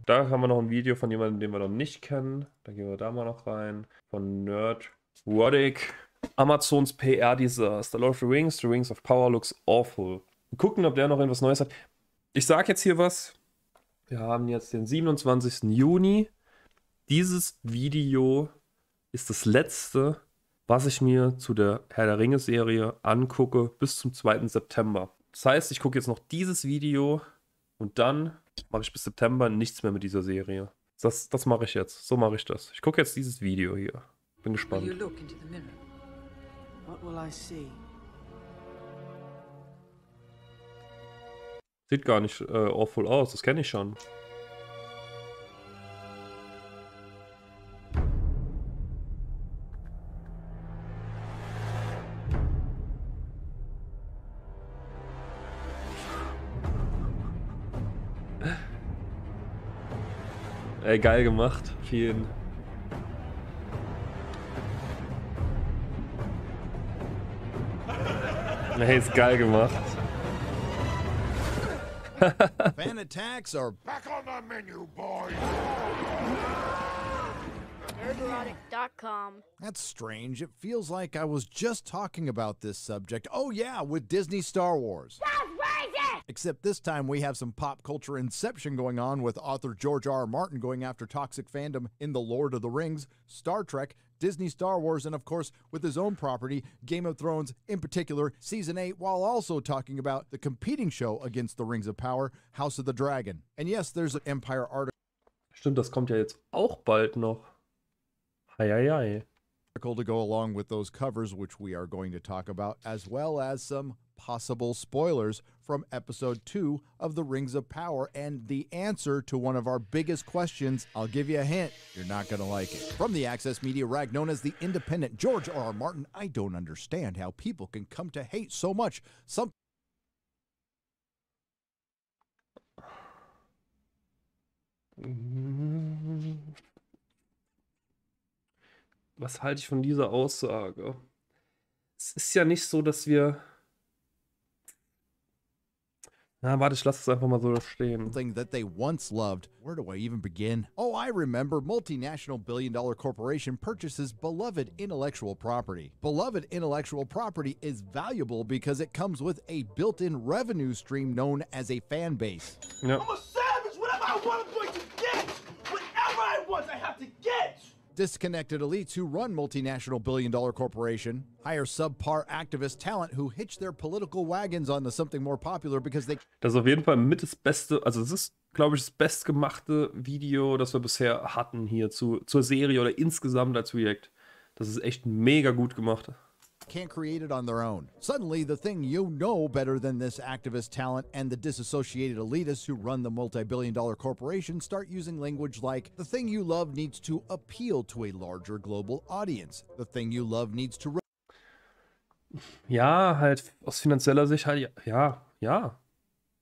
Da haben wir noch ein Video von jemandem, den wir noch nicht kennen. Da gehen wir da mal noch rein. Von Nerd. Roddick. Amazons PR-Desaster. Lord of the Rings of Power looks awful. Wir gucken, ob der noch irgendwas Neues hat. Ich sag jetzt hier was. Wir haben jetzt den 27. Juni. Dieses Video ist das letzte, was ich mir zu der Herr der Ringe Serie angucke bis zum 2. September. Das heißt, ich gucke jetzt noch dieses Video und dann mache ich bis September nichts mehr mit dieser Serie. Das mache ich jetzt. So mache ich das. Ich gucke jetzt dieses Video hier. Bin gespannt. Sieht gar nicht awful aus. Das kenne ich schon. Ey, geil gemacht. Vielen. Hey, ist geil gemacht. Fan attacks are back on the menu, boys. Nerdrotic.com. That's strange. It feels like I was just talking about this subject. Oh yeah, with Disney Star Wars. Except this time we have some pop culture inception going on with author George R.R. Martin going after toxic fandom in The Lord of the Rings, Star Trek, Disney Star Wars, and of course with his own property, Game of Thrones, in particular, Season 8, while also talking about the competing show against the Rings of Power, House of the Dragon. And yes, there's an Empire article. Stimmt, das kommt ja jetzt auch bald noch. Heieiei. To go along with those covers, which we are going to talk about, as well as some possible spoilers from episode 2 of The Rings of Power and the answer to one of our biggest questions. I'll give you a hint. You're not going to like it. From the Access Media rag known as The Independent, George R.R. Martin, I don't understand how people can come to hate so much. Was halte ich von dieser Aussage? Es ist ja nicht so, dass wir... Na, warte, ich lasse es einfach mal so stehen. Something that they once loved. Where do I even begin? Oh, I remember. Multinational billion-dollar corporation purchases beloved intellectual property. Beloved intellectual property is valuable because it comes with a built-in revenue stream known as a fan base. Ja. I'm a savage. Whatever I want, I'm going to get. Whatever I want, I have to get. Disconnected elites who run multinational billion-dollar corporation hire subpar activist talent who hitch their political wagons onto something more popular because they... Das ist auf jeden Fall mit das Beste, also es ist, glaube ich, das bestgemachte Video, das wir bisher hatten hier zur Serie oder insgesamt als React. Das ist echt mega gut gemacht. can't create it on their own. Suddenly, the thing you know better than this activist talent and the disassociated elitists who run the multi-billion-dollar corporation start using language like, the thing you love needs to appeal to a larger global audience. The thing you love needs to... Ja, halt aus finanzieller Sicht halt, ja.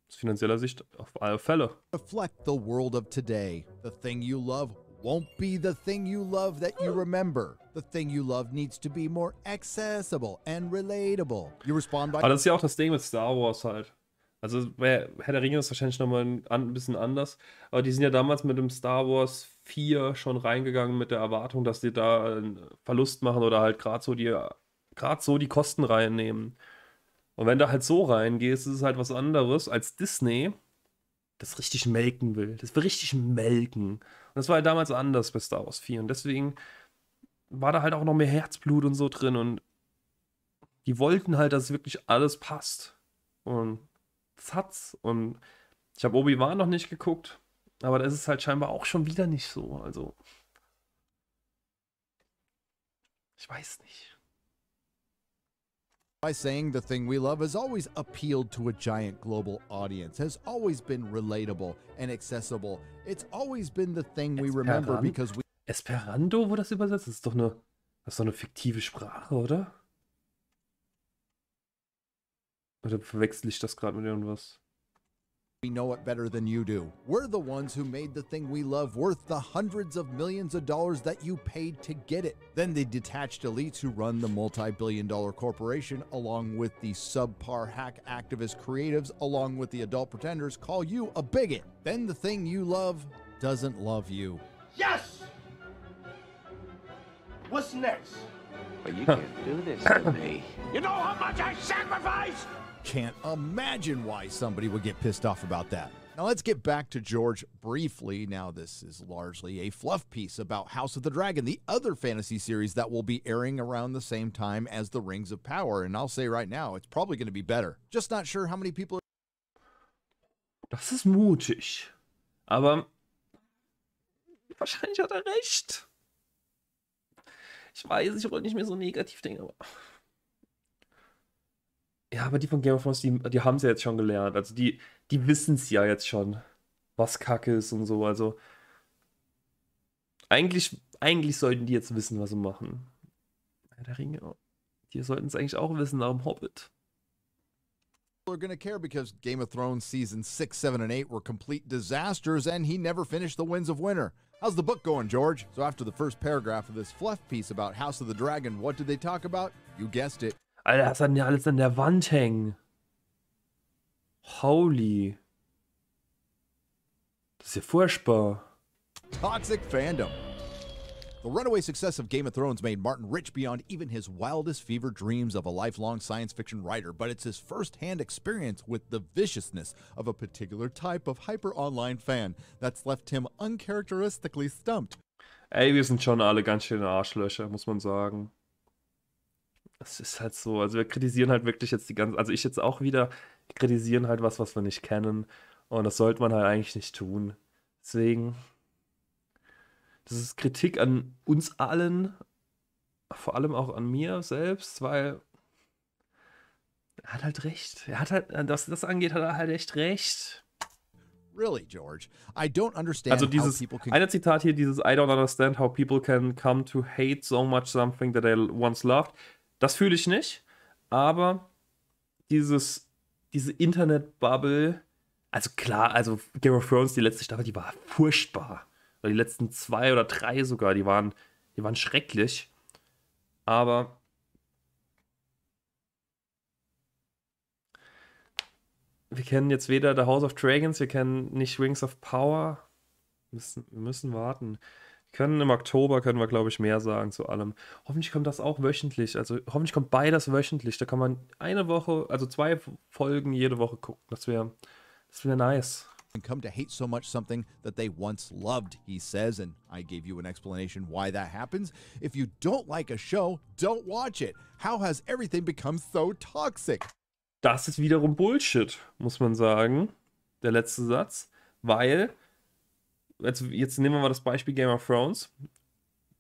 Aus finanzieller Sicht auf alle Fälle. reflect the world of today. The thing you love won't be the thing you love that you remember. The thing you love needs to be more accessible and relatable. You respond by... Aber das ist ja auch das Ding mit Star Wars halt. Also Herr der Ringe ist wahrscheinlich nochmal ein bisschen anders. Aber die sind ja damals mit dem Star Wars 4 schon reingegangen mit der Erwartung, dass die da einen Verlust machen oder halt gerade so die Kosten reinnehmen. Und wenn du halt so reingehst, ist es halt was anderes als Disney, das richtig melken will. Das will richtig melken. Und das war halt damals anders bei Star Wars 4. Und deswegen war da halt auch noch mehr Herzblut und so drin. Und die wollten halt, dass wirklich alles passt. Und das hat's. Und ich habe Obi-Wan noch nicht geguckt. Aber das ist halt scheinbar auch schon wieder nicht so. Also, ich weiß nicht. by saying the thing we love has always appealed to a giant global audience, has always been relatable and accessible. It's always been the thing we remember because we... Esperanto, wo das übersetzt? Das ist doch eine fiktive Sprache, oder? Oder verwechsel ich das gerade mit irgendwas? We know it better than you do. We're the ones who made the thing we love worth the hundreds of millions of dollars that you paid to get it. Then the detached elites who run the multi-billion-dollar corporation, along with the subpar hack activist creatives, along with the adult pretenders, call you a bigot. Then the thing you love doesn't love you. Yes! What's next? But you can't do this to me. You know how much I sacrifice? Can't imagine why somebody would get pissed off about that. Now let's get back to George briefly. Now this is largely a fluff piece about House of the Dragon, the other fantasy series that will be airing around the same time as the Rings of Power. And I'll say right now, it's probably going to be better. Just not sure how many people are... Das ist mutig. Aber wahrscheinlich hat er recht. Ich weiß, ich wollte nicht mehr so negativ denken, aber... Ja, aber die von Game of Thrones, die haben es ja jetzt schon gelernt. Also die wissen es ja jetzt schon, was Kacke ist und so. Also eigentlich sollten die jetzt wissen, was sie machen. Herr der Ringe, die sollten es eigentlich auch wissen nach dem Hobbit. are going to care because Game of Thrones season 6, 7, and 8 were complete disasters and he never finished the Winds of Winter. How's the book going, George? So after the first paragraph of this fluff piece about House of the Dragon, what did they talk about? You guessed it. Alter, das hat ja alles an der Wand hängen. Holy. Das ist ja furchtbar. Toxic fandom. The runaway success of Game of Thrones made Martin rich beyond even his wildest fevered dreams of a lifelong science fiction writer, but it's his first-hand experience with the viciousness of a particular type of hyper-online fan that's left him uncharacteristically stumped. Ey, wir sind schon alle ganz schöne Arschlöcher, muss man sagen. Es ist halt so, also wir kritisieren halt wirklich jetzt die ganze, also ich jetzt auch wieder, kritisieren halt was wir nicht kennen und das sollte man halt eigentlich nicht tun. Deswegen, das ist Kritik an uns allen, vor allem auch an mir selbst, weil er hat halt recht. Er hat halt, was das angeht, hat er halt echt recht. Really, George? I don't understand Also how dieses, people can... eine Zitat hier, dieses I don't understand how people can come to hate so much something that they once loved. Das fühle ich nicht, aber diese Internet-Bubble, also klar, also Game of Thrones, die letzte Staffel, die war furchtbar. Oder die letzten 2 oder 3 sogar, die waren schrecklich. Aber wir kennen jetzt weder The House of Dragons, wir kennen nicht Rings of Power. Wir müssen warten. Im Oktober können wir, glaube ich, mehr sagen zu allem. Hoffentlich kommt das auch wöchentlich. Also hoffentlich kommt beides wöchentlich. Da kann man eine Woche, also 2 Folgen jede Woche gucken. Das wär nice. come to hate so much something that they once loved, he says, and I gave you an explanation why that happens. If you don't like a show, don't watch it. How has everything become so toxic? Das ist wiederum Bullshit, muss man sagen. Der letzte Satz. Weil, jetzt nehmen wir mal das Beispiel Game of Thrones.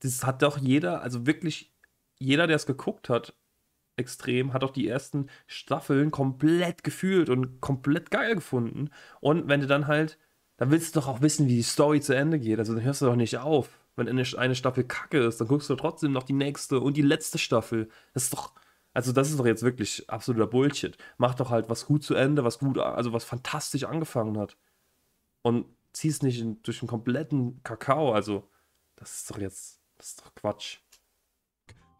Das hat doch jeder, also wirklich jeder, der es geguckt hat, extrem, hat auch die ersten Staffeln komplett gefühlt und komplett geil gefunden. Und wenn du dann halt, dann willst du doch auch wissen, wie die Story zu Ende geht. Also dann hörst du doch nicht auf. Wenn eine Staffel kacke ist, dann guckst du trotzdem noch die nächste und die letzte Staffel. Das ist doch jetzt wirklich absoluter Bullshit. Mach doch halt was gut zu Ende, was fantastisch angefangen hat. Und zieh's nicht durch einen kompletten Kakao. Also, das ist doch Quatsch.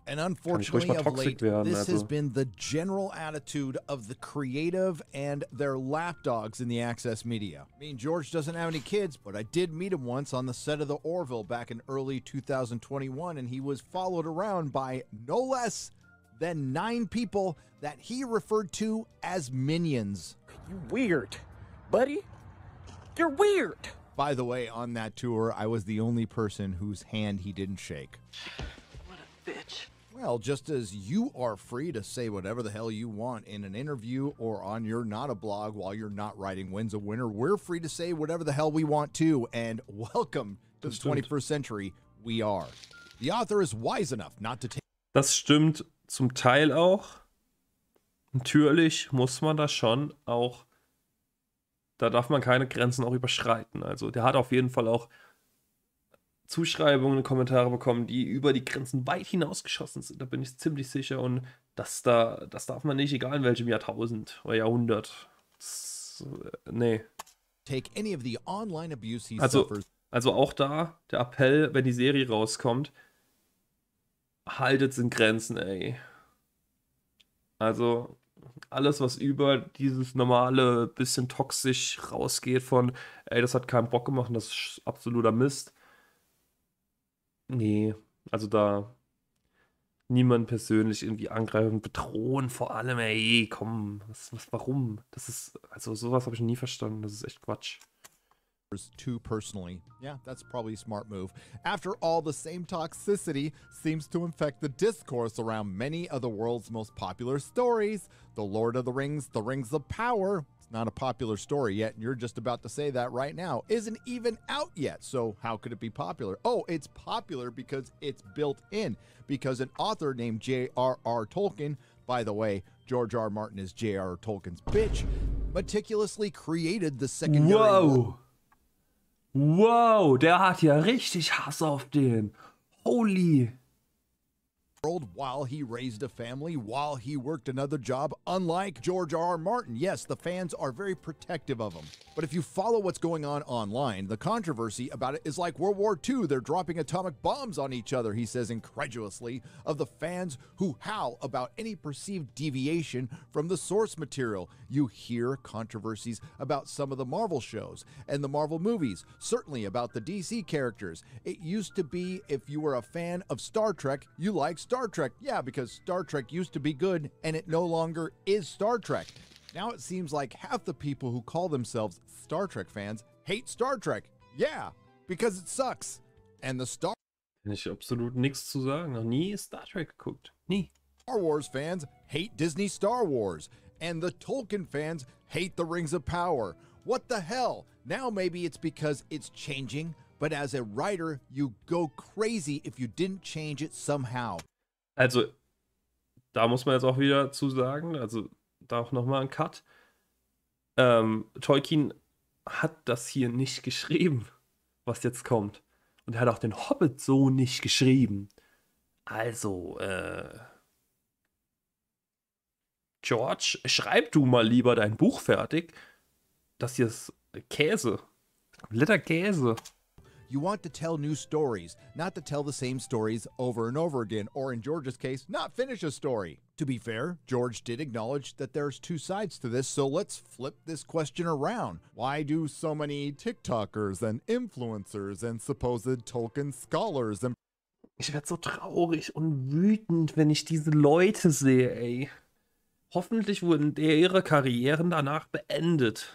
And unfortunately, of late, this has been the general attitude of the creative and their lapdogs in the access media. I mean, George doesn't have any kids, but I did meet him once on the set of The Orville back in early 2021, and he was followed around by no less than 9 people that he referred to as minions. You weird, buddy. You're weird. By the way, on that tour, I was the only person whose hand he didn't shake. What a bitch. Well, just as you are free to say whatever the hell you want in an interview or on your Not a blog while you're not writing Winds of Winter, we're free to say whatever the hell we want to, and welcome to the 21st century, we are. The author is wise enough not to take... Das stimmt zum Teil auch. Natürlich muss man das schon auch, da darf man keine Grenzen auch überschreiten. Also der hat auf jeden Fall auch Zuschreibungen und Kommentare bekommen, die über die Grenzen weit hinausgeschossen sind. Da bin ich ziemlich sicher. Und das darf man nicht, egal in welchem Jahrtausend oder Jahrhundert. Das nee. take any of the online abuse he Also, suffers. also auch da, der Appell, wenn die Serie rauskommt, haltet's in Grenzen, ey. Also, alles, was über dieses normale, bisschen toxisch rausgeht von, ey, das hat keinen Bock gemacht und das ist absoluter Mist. Nee, also da niemand persönlich irgendwie angreifen, bedrohen vor allem, ey, komm, warum? Das ist, also sowas habe ich noch nie verstanden, das ist echt Quatsch. Too personally. Yeah, that's probably a smart move. After all, the same toxicity seems to infect the discourse around many of the world's most popular stories. The Lord of the Rings of Power, it's not a popular story yet, and you're just about to say that right now, isn't even out yet. So how could it be popular? Oh, it's popular because it's built in. Because an author named J.R.R. Tolkien, by the way, George R. R. Martin is J.R.R. Tolkien's bitch, meticulously created the secondary Wow! Wow, der hat ja richtig Hass auf den. Holy. world while he raised a family, while he worked another job, unlike George R. R. Martin. Yes, the fans are very protective of him. But if you follow what's going on online, the controversy about it is like World War II. They're dropping atomic bombs on each other, he says incredulously, of the fans who howl about any perceived deviation from the source material. You hear controversies about some of the Marvel shows and the Marvel movies, certainly about the DC characters. It used to be if you were a fan of Star Trek, you like Star Trek. Yeah, because Star Trek used to be good and it no longer is Star Trek. Now it seems like half the people who call themselves Star Trek fans hate Star Trek. Yeah, because it sucks. And the Star Kann ich absolut nichts zu sagen. Noch nie Star Trek geguckt. Nie. Wars fans hate Disney Star Wars. And the Tolkien fans hate the Rings of Power. What the hell? Now maybe it's because it's changing, but as a writer, you go crazy if you didn't change it somehow. Also, da muss man jetzt auch wieder zu sagen, also da auch nochmal ein Cut. Tolkien hat das hier nicht geschrieben, was jetzt kommt. Und er hat auch den Hobbit so nicht geschrieben. Also, George, schreib du mal lieber dein Buch fertig. Das hier ist Käse. Kompletter Käse. You want to tell new stories, not to tell the same stories over and over again, or in George's case, not finish a story. To be fair, George did acknowledge that there's two sides to this, so let's flip this question around. Why do so many TikTokers and influencers and supposed Tolkien scholars and Ich werde so traurig und wütend, wenn ich diese Leute sehe, ey. Hoffentlich wurden ihre Karrieren danach beendet.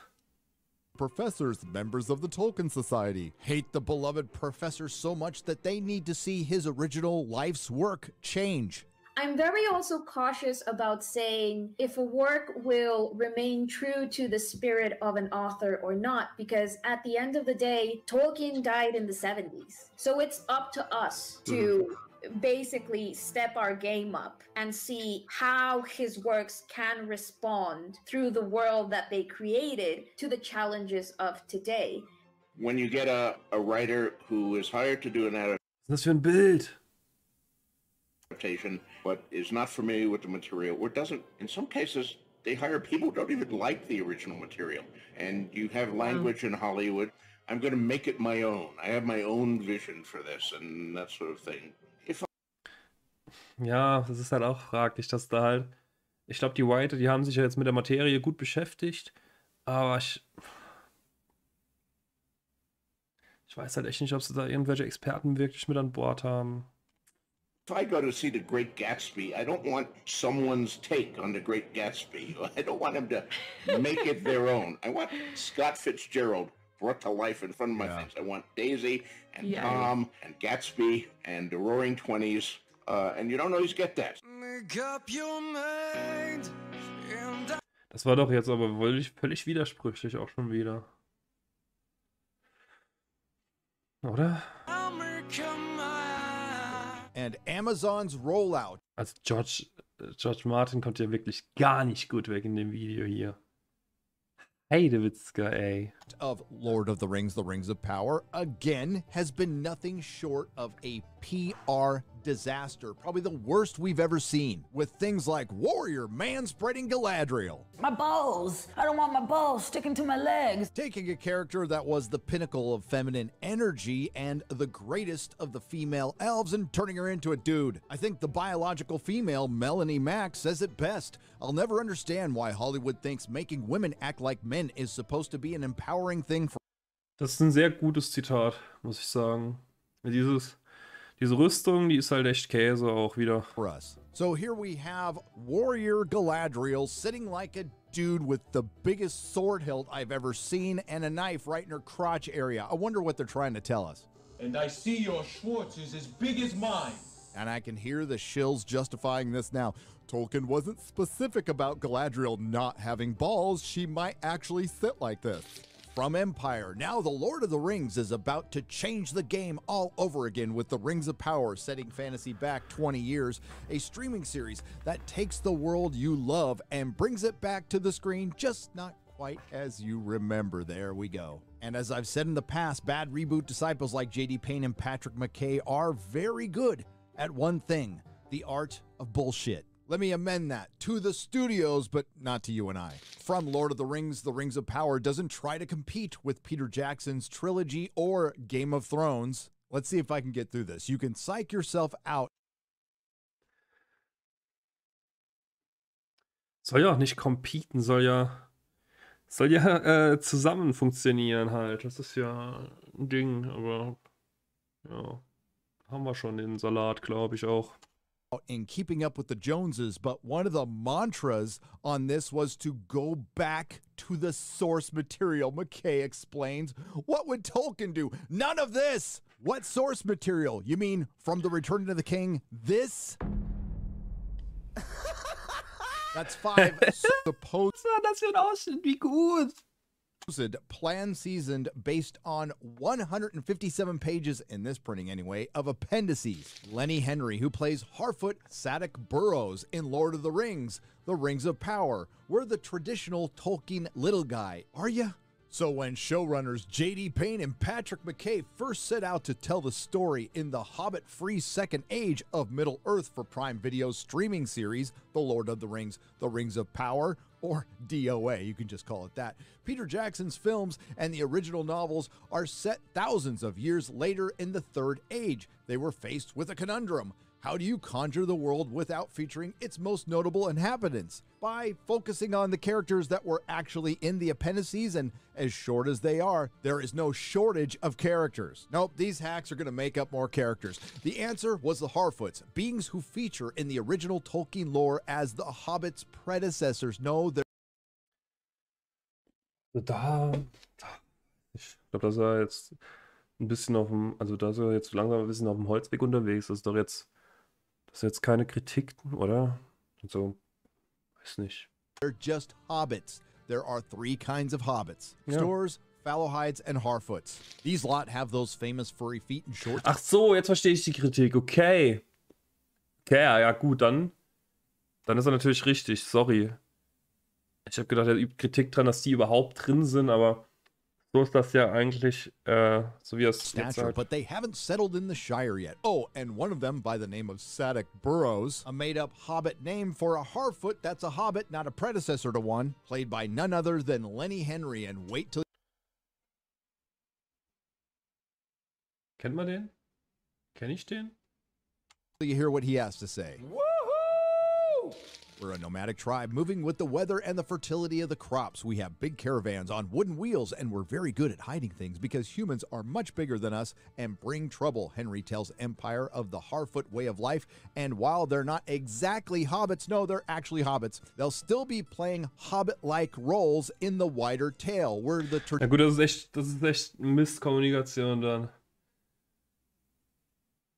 professors, members of the Tolkien Society, hate the beloved professor so much that they need to see his original life's work change? I'm very also cautious about saying if a work will remain true to the spirit of an author or not, because at the end of the day, Tolkien died in the 70s. So it's up to us to basically step our game up and see how his works can respond through the world that they created to the challenges of today. When you get a writer who is hired to do an Was ist das für ein Bild? adaptation, but is not familiar with the material, or doesn't, in some cases, they hire people who don't even like the original material. And you have language in Hollywood, I'm going to make it my own. I have my own vision for this and that sort of thing. Ja, das ist halt auch fraglich, dass da halt. Ich glaube, die Writer, die haben sich ja jetzt mit der Materie gut beschäftigt, aber ich weiß halt echt nicht, ob sie da irgendwelche Experten wirklich mit an Bord haben. If I go to see The Great Gatsby, I don't want someone's take on The Great Gatsby. I don't want them to make it their own. I want Scott Fitzgerald brought to life in front of my face. I want Daisy and Tom and Gatsby and the Roaring Twenties. And you don't always get that. Das war doch jetzt aber völlig widersprüchlich auch schon wieder. Oder? And Amazon's rollout Also George Martin kommt ja wirklich gar nicht gut weg in dem Video hier. Heidewitzka, ey. of Lord of the Rings of Power, again, has been nothing short of a PR disaster, probably the worst we've ever seen, with things like warrior man-spreading Galadriel. My balls. I don't want my balls sticking to my legs. Taking a character that was the pinnacle of feminine energy and the greatest of the female elves and turning her into a dude. I think the biological female Melanie Mack says it best. I'll never understand why Hollywood thinks making women act like men is supposed to be an empowering thing for. Das ist ein sehr gutes Zitat, muss ich sagen. Diese Rüstung, die ist halt echt Käse auch wieder. Us. So here we have warrior Galadriel sitting like a dude with the biggest sword hilt I've ever seen and a knife right in her crotch area. I wonder what they're trying to tell us. And I see your Schwartz is as big as mine. And I can hear the shills justifying this now. Tolkien wasn't specific about Galadriel not having balls. She might actually sit like this. From Empire, now The Lord of the Rings is about to change the game all over again with the Rings of Power, setting fantasy back 20 years, a streaming series that takes the world you love and brings it back to the screen, just not quite as you remember. There we go. And as I've said in the past, bad reboot disciples like J.D. Payne and Patrick McKay are very good at one thing, the art of bullshit. Let me amend that, to the studios, but not to you and I. From Lord of the Rings of Power doesn't try to compete with Peter Jackson's trilogy or Game of Thrones. Let's see if I can get through this. You can psych yourself out. Soll ja auch nicht competen, soll ja zusammen funktionieren halt. Das ist ja ein Ding, aber ja, haben wir schon den Salat, glaube ich auch. In keeping up with the Joneses, but one of the mantras on this was to go back to the source material. McKay explains. What would Tolkien do? None of this! What source material? You mean from The Return of the King? This? That's 5 supposed. Das wird aussehen, wie gut. Plan seasoned based on 157 pages, in this printing anyway, of appendices. Lenny Henry, who plays Harfoot Sadoc Burrows in Lord of the Rings of Power. We're the traditional Tolkien little guy, are ya? So when showrunners J.D. Payne and Patrick McKay first set out to tell the story in the Hobbit-free second age of Middle-earth for Prime Video's streaming series, The Lord of the Rings of Power, or DOA, you can just call it that, Peter Jackson's films and the original novels are set thousands of years later in the Third Age. They were faced with a conundrum. How do you conjure the world without featuring its most notable inhabitants? By focusing on the characters that were actually in the appendices, and as short as they are, there is no shortage of characters. Nope, these hacks are going to make up more characters. The answer was the Harfoots, beings who feature in the original Tolkien lore as the Hobbit's predecessors. No, they're Ich glaube, dass er jetzt ein bisschen auf dem, also dass er jetzt langsam ein bisschen auf dem Holzweg unterwegs ist. Das ist jetzt keine Kritik, oder? Also, weiß nicht. They're just hobbits. There are 3 kinds of hobbits. Ja. Stores, Fallowhides, and Harfoots. These lot have those famous furry feet and short... Ach so, jetzt verstehe ich die Kritik. Okay. Okay, ja gut, dann ist er natürlich richtig. Sorry. Ich habe gedacht, er übt Kritik dran, dass die überhaupt drin sind, aber so ist das ja eigentlich, so wie er es jetzt sagt. But they haven't settled in the Shire yet. Oh, and one of them, by the name of Sadoc Burrows, a made-up hobbit name for a Harfoot that's a hobbit, not a predecessor to one, played by none other than Lenny Henry. And wait till... Kennt man den? Kenn ich den? you hear what he has to say. Woohoo! We're a nomadic tribe moving with the weather and the fertility of the crops. We have big caravans on wooden wheels, and we're very good at hiding things because humans are much bigger than us and bring trouble, Henry tells Empire of the Harfoot way of life. And while they're not exactly hobbits, no, they're actually hobbits, they'll still be playing hobbit-like roles in the wider tale. We're the... Ja gut, das ist echt Mistkommunikation dann.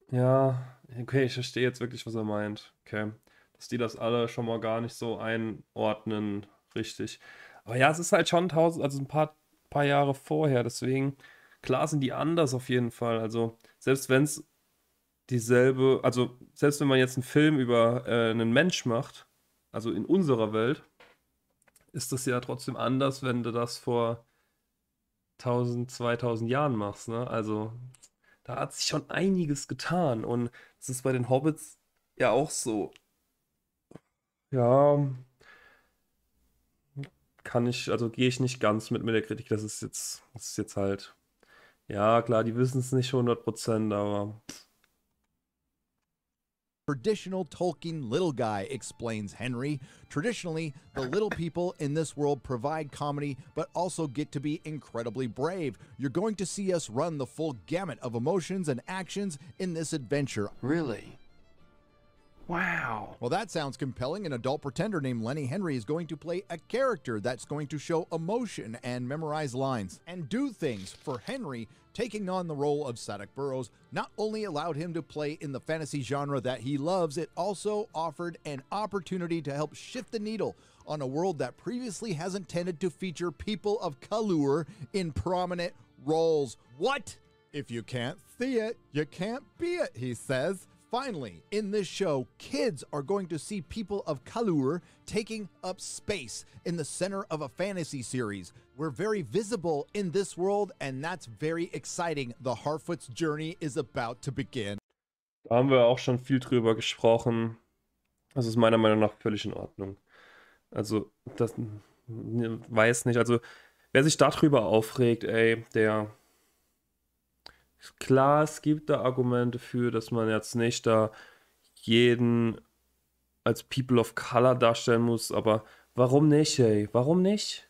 Ja, okay, ich verstehe jetzt wirklich, was er meint. Okay. Dass die das alle schon mal gar nicht so einordnen, richtig. Aber ja, es ist halt schon ein paar Jahre vorher, deswegen, klar sind die anders auf jeden Fall. Also, selbst wenn es dieselbe, also, selbst wenn man jetzt einen Film über einen Mensch macht, also in unserer Welt, ist das ja trotzdem anders, wenn du das vor 1000, 2000 Jahren machst, ne? Also, Da hat sich schon einiges getan. Und das ist bei den Hobbits ja auch so. Ja, also gehe ich nicht ganz mit der Kritik. Das ist jetzt halt. Ja, klar, die wissen es nicht 100%, aber. Traditional Tolkien little guy, explains Henry. Traditionally, the little people in this world provide comedy, but also get to be incredibly brave. You're going to see us run the full gamut of emotions and actions in this adventure. Really? Wow. Well, that sounds compelling. An adult pretender named Lenny Henry is going to play a character that's going to show emotion and memorize lines and do things. For Henry, taking on the role of Sadoc Burrows not only allowed him to play in the fantasy genre that he loves, it also offered an opportunity to help shift the needle on a world that previously hasn't tended to feature people of color in prominent roles. What? If you can't see it, you can't be it, he says. Finally, in this show, kids are going to see people of color taking up space in the center of a fantasy series. We're very visible in this world, and that's very exciting. The Harfoot's journey is about to begin. Da haben wir auch schon viel drüber gesprochen. Das ist meiner Meinung nach völlig in Ordnung. Also, das weiß nicht. Also, wer sich darüber aufregt, ey, der. Klar, es gibt da Argumente für, dass man jetzt nicht da jeden als People of Color darstellen muss, aber warum nicht, ey? Warum nicht?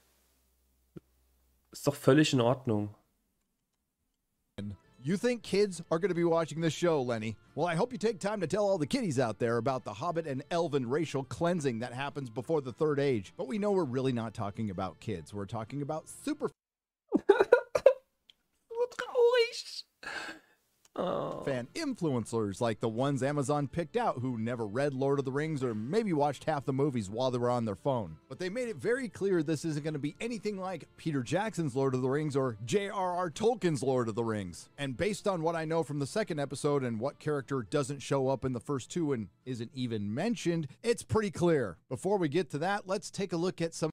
Ist doch völlig in Ordnung. You think kids are going to be watching this show, Lenny? Well, I hope you take time to tell all the kiddies out there about the Hobbit and Elven racial cleansing that happens before the Third Age. But we know we're really not talking about kids. We're talking about super Traurig. fan influencers like the ones Amazon picked out who never read Lord of the Rings or maybe watched half the movies while they were on their phone. But they made it very clear this isn't going to be anything like Peter Jackson's Lord of the Rings or J.R.R. Tolkien's Lord of the Rings. And based on what I know from the second episode and what character doesn't show up in the first two and isn't even mentioned, it's pretty clear. Before we get to that, let's take a look at some.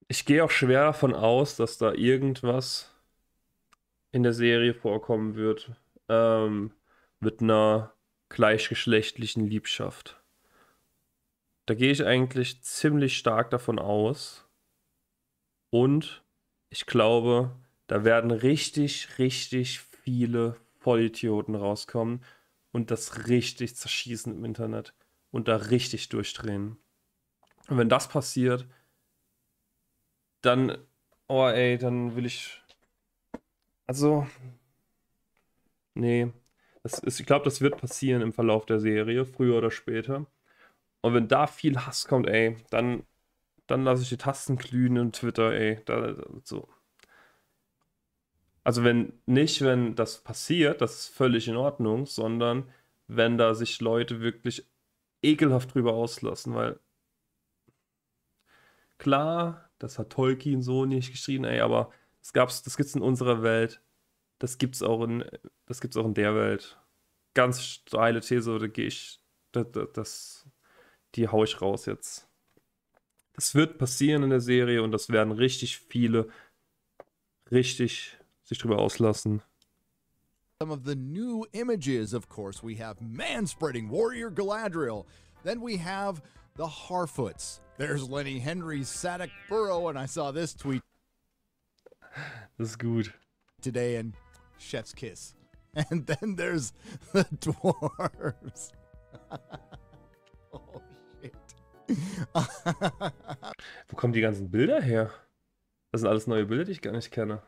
Ich gehe auch schwer davon aus, dass da irgendwas in der Serie vorkommen wird, mit einer gleichgeschlechtlichen Liebschaft. Da gehe ich eigentlich ziemlich stark davon aus. Und ich glaube, da werden richtig, richtig viele Vollidioten rauskommen und das richtig zerschießen im Internet und da richtig durchdrehen. Und wenn das passiert, dann, oh ey, dann will ich. Also, nee, ich glaube, das wird passieren im Verlauf der Serie, früher oder später. Und wenn da viel Hass kommt, ey, dann lasse ich die Tasten glühen in Twitter, ey. So. Also wenn das passiert, das ist völlig in Ordnung, sondern wenn da sich Leute wirklich ekelhaft drüber auslassen, weil klar, das hat Tolkien so nicht geschrieben, ey, aber das gibt's in unserer Welt. Das gibt's auch in der Welt. Ganz steile These, oder gehe ich. Die hau ich raus jetzt. Das wird passieren in der Serie und das werden richtig viele richtig sich drüber auslassen. Some of the new images, of course, we have man-spreading warrior Galadriel. Then we have the Harfoots. There's Lenny Henry's Sadoc Burrow, and I saw this tweet. Das ist gut. Today in Chef's Kiss. And then there's the dwarves. Oh, shit. Wo kommen die ganzen Bilder her? Das sind alles neue Bilder, die ich gar nicht kenne.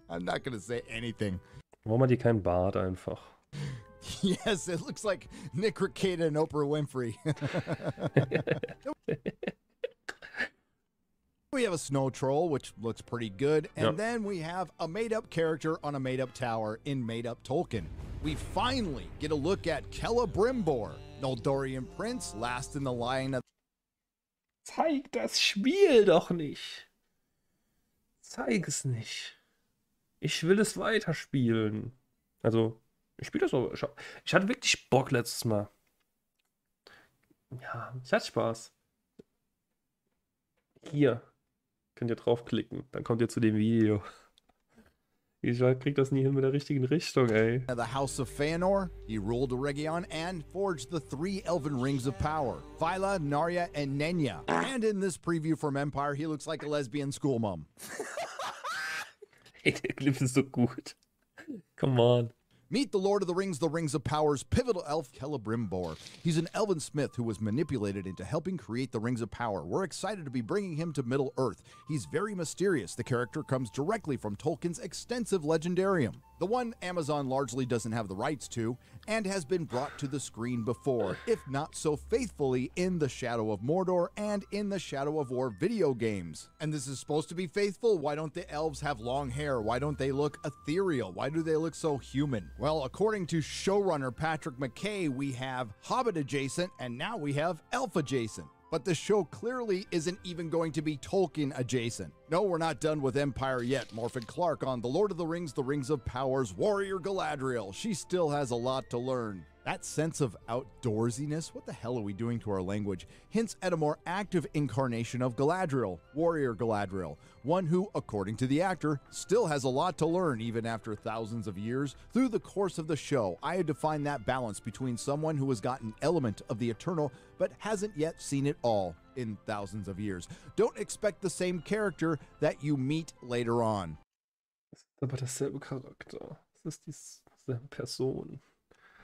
I'm not gonna say anything. Warum hat die keinen Bart einfach? Yes, it looks like Nick Rekieta and Oprah Winfrey. We have a snow troll, which looks pretty good. And then we have a made-up character on a made-up tower in made-up Tolkien. We finally get a look at Celebrimbor, Noldorian prince, last in the line of... Zeig das Spiel doch nicht. Zeig es nicht. Ich will es weiterspielen. Also, ich spiele das so. Ich hatte wirklich Bock letztes Mal. Ja, ich hatte Spaß. Hier. Könnt ihr draufklicken. Dann kommt ihr zu dem Video. Ich krieg das nie hin mit der richtigen Richtung, ey. The House of Feanor, he ruled Eregion and forged the 3 elven rings of power, Phyla, Narya, and Nenya. And in this preview from Empire, he looks like a lesbian school mom. Ey, der Clip ist so gut. Come on. Meet the Lord of the Rings of Power's pivotal elf, Celebrimbor. He's an elven smith who was manipulated into helping create the Rings of Power. We're excited to be bringing him to Middle-earth. He's very mysterious. The character comes directly from Tolkien's extensive legendarium, the one Amazon largely doesn't have the rights to, and has been brought to the screen before, if not so faithfully, in the Shadow of Mordor and in the Shadow of War video games. And this is supposed to be faithful? Why don't the elves have long hair? Why don't they look ethereal? Why do they look so human? Well, according to showrunner Patrick McKay, we have Hobbit adjacent, and now we have elf adjacent. But the show clearly isn't even going to be Tolkien adjacent. No, we're not done with Empire yet. Morfydd Clark on The Lord of the Rings of Power's warrior Galadriel. She still has a lot to learn. That sense of outdoorsiness, what the hell are we doing to our language, hints at a more active incarnation of Galadriel, warrior Galadriel, one who, according to the actor, still has a lot to learn even after thousands of years. Through the course of the show, I had to find that balance between someone who has got an element of the eternal but hasn't yet seen it all in thousands of years. Don't expect the same character that you meet later on. Das ist aber dasselbe Charakter. Das ist dieselbe Person.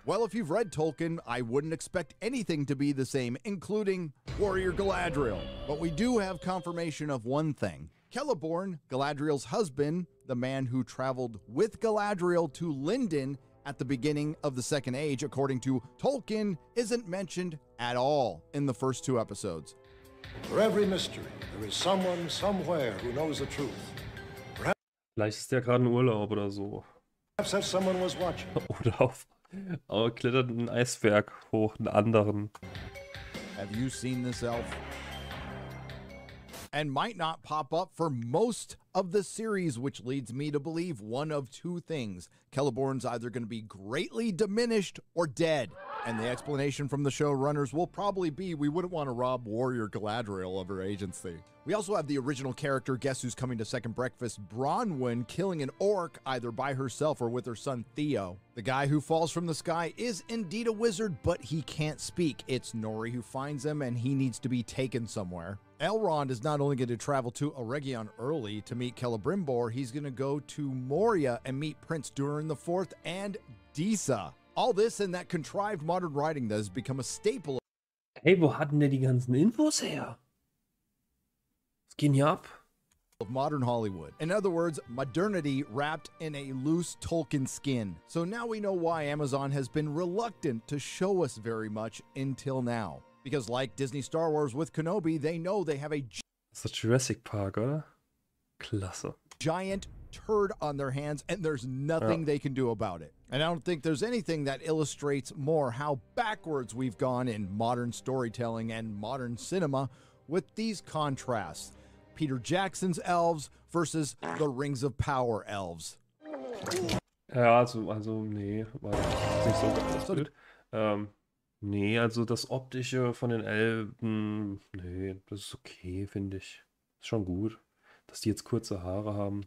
Well, if you've read Tolkien, I wouldn't expect anything to be the same, including warrior Galadriel. But we do have confirmation of one thing. Celeborn, Galadriel's husband, the man who traveled with Galadriel to Lindon at the beginning of the Second Age, according to Tolkien, isn't mentioned at all in the first 2 episodes. For every mystery, there is someone somewhere who knows the truth. Vielleicht ist der gerade in Urlaub oder so. Perhaps that someone was watching. Oder klettert ein Eisberg hoch, einen anderen. Have you seen this elf? And might not pop up for most of the series, which leads me to believe one of 2 things. Celeborn's either going to be greatly diminished or dead. And the explanation from the showrunners will probably be we wouldn't want to rob warrior Galadriel of her agency. We also have the original character, Guess Who's Coming to Second Breakfast, Bronwyn, killing an orc either by herself or with her son Theo. The guy who falls from the sky is indeed a wizard, but he can't speak. It's Nori who finds him, and he needs to be taken somewhere. Elrond is not only going to travel to Eregion early to meet Celebrimbor, he's going to go to Moria and meet Prince Durin IV and Disa. All this in that contrived modern writing that has become a staple Hey, wo hatten der die ganzen Infos her? Was geht hier ab? of modern Hollywood. In other words, modernity wrapped in a loose Tolkien skin. So now we know why Amazon has been reluctant to show us very much until now. Because like Disney Star Wars with Kenobi, they know they have a Das ist Jurassic Park, oder? Klasse. giant turd on their hands, and there's nothing they can do about it. And I don't think there's anything that illustrates more how backwards we've gone in modern storytelling and modern cinema with these contrasts. Peter Jackson's elves versus the Rings of Power elves. Ja, also nee, war nicht so ganz Bild. Nee, also das Optische von den Elben, nee, das ist okay, finde ich. Ist schon gut, dass die jetzt kurze Haare haben.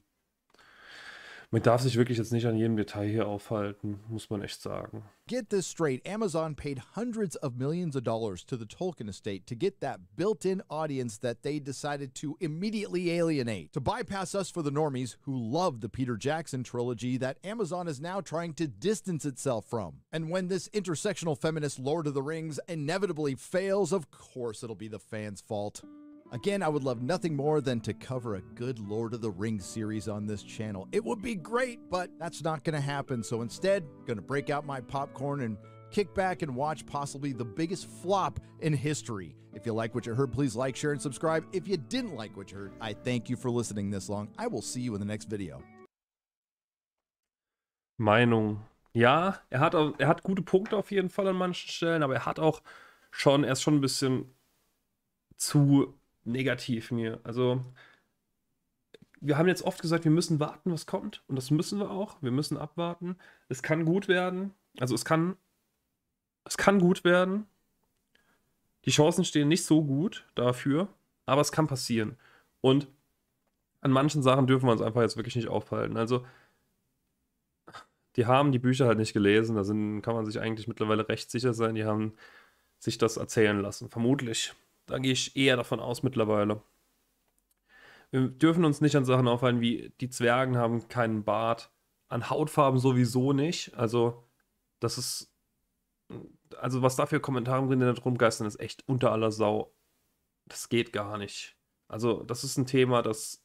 Man darf sich wirklich jetzt nicht an jedem Detail hier aufhalten, muss man echt sagen. Get this straight, Amazon paid hundreds of millions of dollars to the Tolkien estate to get that built-in audience that they decided to immediately alienate. To bypass us for the normies who love the Peter Jackson trilogy that Amazon is now trying to distance itself from. And when this intersectional feminist Lord of the Rings inevitably fails, of course it'll be the fans' fault. Again, I would love nothing more than to cover a good Lord of the Rings series on this channel. It would be great, but that's not going to happen. So instead, I'm going to break out my popcorn and kick back and watch possibly the biggest flop in history. If you like what you heard, please like, share, and subscribe. If you didn't like what you heard, I thank you for listening this long. I will see you in the next video. Meinung. Ja, er hat gute Punkte auf jeden Fall an manchen Stellen, aber er ist schon ein bisschen zu negativ mir. Also, wir haben jetzt oft gesagt, wir müssen warten, was kommt. Und das müssen wir auch. Wir müssen abwarten. Es kann gut werden. Also, es kann gut werden. Die Chancen stehen nicht so gut dafür, aber es kann passieren. Und an manchen Sachen dürfen wir uns einfach jetzt wirklich nicht aufhalten. Also, die haben die Bücher halt nicht gelesen, kann man sich eigentlich mittlerweile recht sicher sein, die haben sich das erzählen lassen. Vermutlich. Da gehe ich eher davon aus mittlerweile. Wir dürfen uns nicht an Sachen aufhalten wie die Zwergen haben keinen Bart. An Hautfarben sowieso nicht. Also, das ist. Also, was da für Kommentare drin da rumgeistern, ist echt unter aller Sau. Das geht gar nicht. Also, das ist ein Thema, das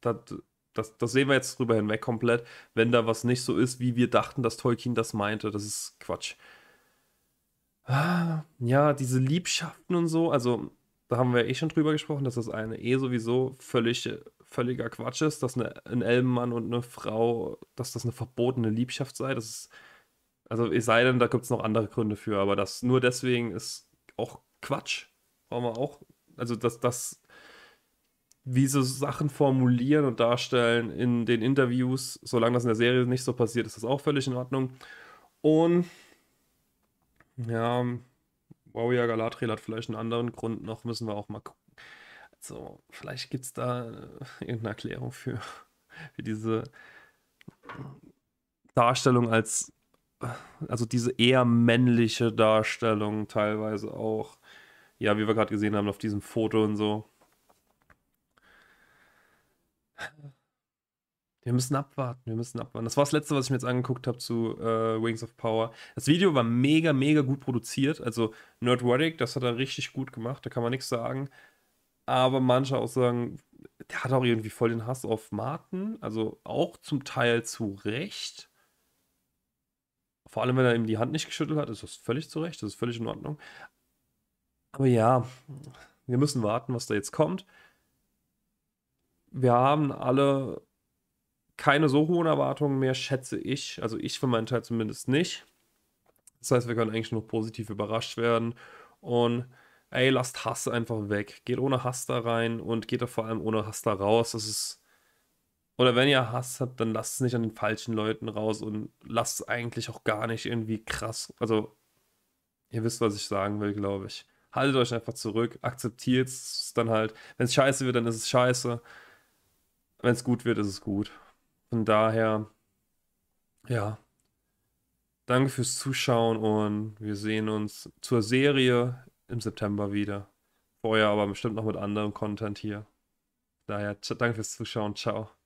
sehen wir jetzt drüber hinweg komplett, wenn da was nicht so ist, wie wir dachten, dass Tolkien das meinte. Das ist Quatsch. Ja, diese Liebschaften und so, also da haben wir schon drüber gesprochen, dass das eine sowieso völliger Quatsch ist, dass ein Elbenmann und eine Frau, dass das eine verbotene Liebschaft sei. Das ist, also es sei denn, da gibt es noch andere Gründe für, aber das nur deswegen ist auch Quatsch. Brauchen wir auch, also wie so Sachen formulieren und darstellen in den Interviews, solange das in der Serie nicht so passiert, ist das auch völlig in Ordnung. Und ja, Warrior Galadriel hat vielleicht einen anderen Grund noch, müssen wir auch mal gucken. Also, vielleicht gibt es da irgendeine Erklärung für diese Darstellung also diese eher männliche Darstellung teilweise auch. Ja, wie wir gerade gesehen haben auf diesem Foto und so. Wir müssen abwarten, wir müssen abwarten. Das war das Letzte, was ich mir jetzt angeguckt habe zu Wings of Power. Das Video war mega, mega gut produziert. Also Nerdwadic, das hat er richtig gut gemacht, da kann man nichts sagen. Aber manche auch sagen, der hat auch irgendwie voll den Hass auf Martin. Also auch zum Teil zu Recht. Vor allem, wenn er ihm die Hand nicht geschüttelt hat, ist das völlig zu Recht, das ist völlig in Ordnung. Aber ja, wir müssen warten, was da jetzt kommt. Wir haben alle keine so hohen Erwartungen mehr, schätze ich. Also ich für meinen Teil zumindest nicht. Das heißt, wir können eigentlich nur positiv überrascht werden. Und ey, lasst Hass einfach weg. Geht ohne Hass da rein und geht da vor allem ohne Hass da raus. Das ist. Oder wenn ihr Hass habt, dann lasst es nicht an den falschen Leuten raus und lasst es eigentlich auch gar nicht irgendwie krass. Also, ihr wisst, was ich sagen will, glaube ich. Haltet euch einfach zurück, akzeptiert es dann halt. Wenn es scheiße wird, dann ist es scheiße. Wenn es gut wird, ist es gut. Von daher, ja, danke fürs Zuschauen und wir sehen uns zur Serie im September wieder. Vorher aber bestimmt noch mit anderem Content hier. Daher, danke fürs Zuschauen. Ciao.